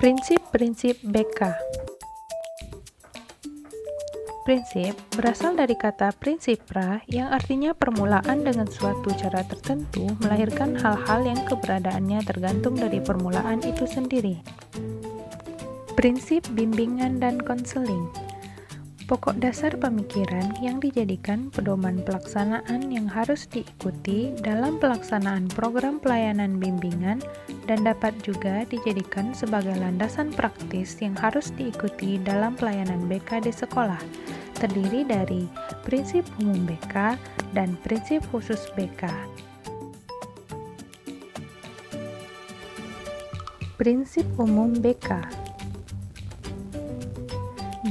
Prinsip-prinsip BK. Prinsip berasal dari kata prinsipra yang artinya permulaan dengan suatu cara tertentu melahirkan hal-hal yang keberadaannya tergantung dari permulaan itu sendiri. Prinsip bimbingan dan konseling. Pokok dasar pemikiran yang dijadikan pedoman pelaksanaan yang harus diikuti dalam pelaksanaan program pelayanan bimbingan dan dapat juga dijadikan sebagai landasan praktis yang harus diikuti dalam pelayanan BK di sekolah, terdiri dari prinsip umum BK dan prinsip khusus BK. Prinsip umum BK.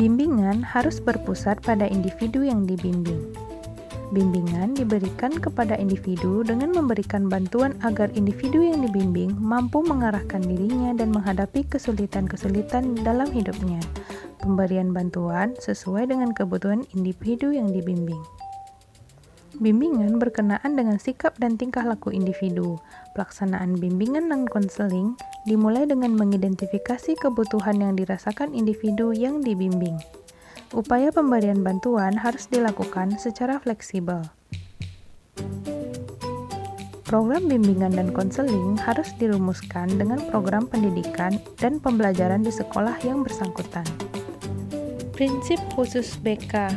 Bimbingan harus berpusat pada individu yang dibimbing. Bimbingan diberikan kepada individu dengan memberikan bantuan agar individu yang dibimbing mampu mengarahkan dirinya dan menghadapi kesulitan-kesulitan dalam hidupnya. Pemberian bantuan sesuai dengan kebutuhan individu yang dibimbing. Bimbingan berkenaan dengan sikap dan tingkah laku individu. Pelaksanaan bimbingan dan konseling dimulai dengan mengidentifikasi kebutuhan yang dirasakan individu yang dibimbing. Upaya pemberian bantuan harus dilakukan secara fleksibel. Program bimbingan dan konseling harus dirumuskan dengan program pendidikan dan pembelajaran di sekolah yang bersangkutan. Prinsip khusus BK.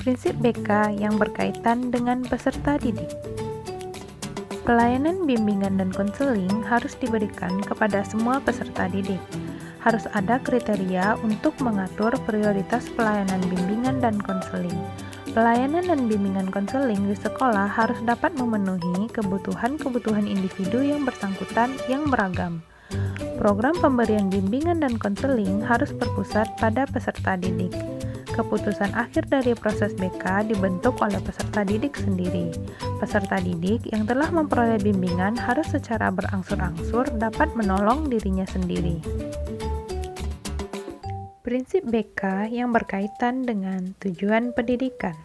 Prinsip BK yang berkaitan dengan peserta didik. Pelayanan bimbingan dan konseling harus diberikan kepada semua peserta didik. Harus ada kriteria untuk mengatur prioritas pelayanan bimbingan dan konseling. Pelayanan dan bimbingan konseling di sekolah harus dapat memenuhi kebutuhan-kebutuhan individu yang bersangkutan yang beragam. Program pemberian bimbingan dan konseling harus berpusat pada peserta didik. Keputusan akhir dari proses BK dibentuk oleh peserta didik sendiri. Peserta didik yang telah memperoleh bimbingan harus secara berangsur-angsur dapat menolong dirinya sendiri. Prinsip BK yang berkaitan dengan tujuan pendidikan.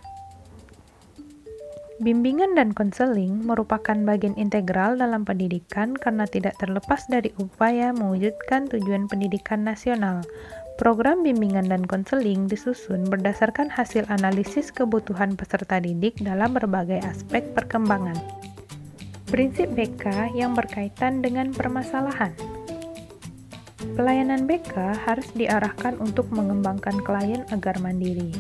Bimbingan dan konseling merupakan bagian integral dalam pendidikan karena tidak terlepas dari upaya mewujudkan tujuan pendidikan nasional. Program bimbingan dan konseling disusun berdasarkan hasil analisis kebutuhan peserta didik dalam berbagai aspek perkembangan. Prinsip BK yang berkaitan dengan permasalahan. Pelayanan BK harus diarahkan untuk mengembangkan klien agar mandiri.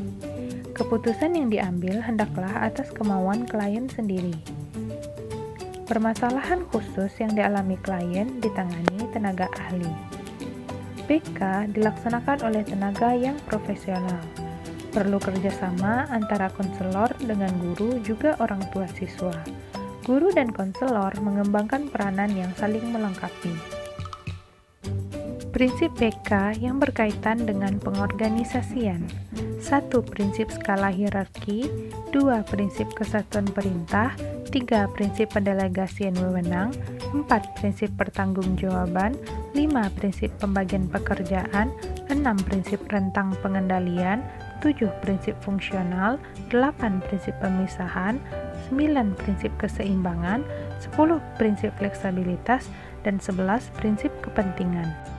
Keputusan yang diambil hendaklah atas kemauan klien sendiri. Permasalahan khusus yang dialami klien ditangani tenaga ahli. BK dilaksanakan oleh tenaga yang profesional. Perlu kerjasama antara konselor dengan guru juga orang tua siswa. Guru dan konselor mengembangkan peranan yang saling melengkapi. Prinsip BK yang berkaitan dengan pengorganisasian. 1. Prinsip skala hierarki. 2. Prinsip kesatuan perintah. 3. Prinsip pendelegasian wewenang. 4. Prinsip pertanggungjawaban. 5. Prinsip pembagian pekerjaan. 6. Prinsip rentang pengendalian. 7. Prinsip fungsional. 8. Prinsip pemisahan. 9. Prinsip keseimbangan. 10. Prinsip fleksibilitas. Dan 11. Prinsip kepentingan.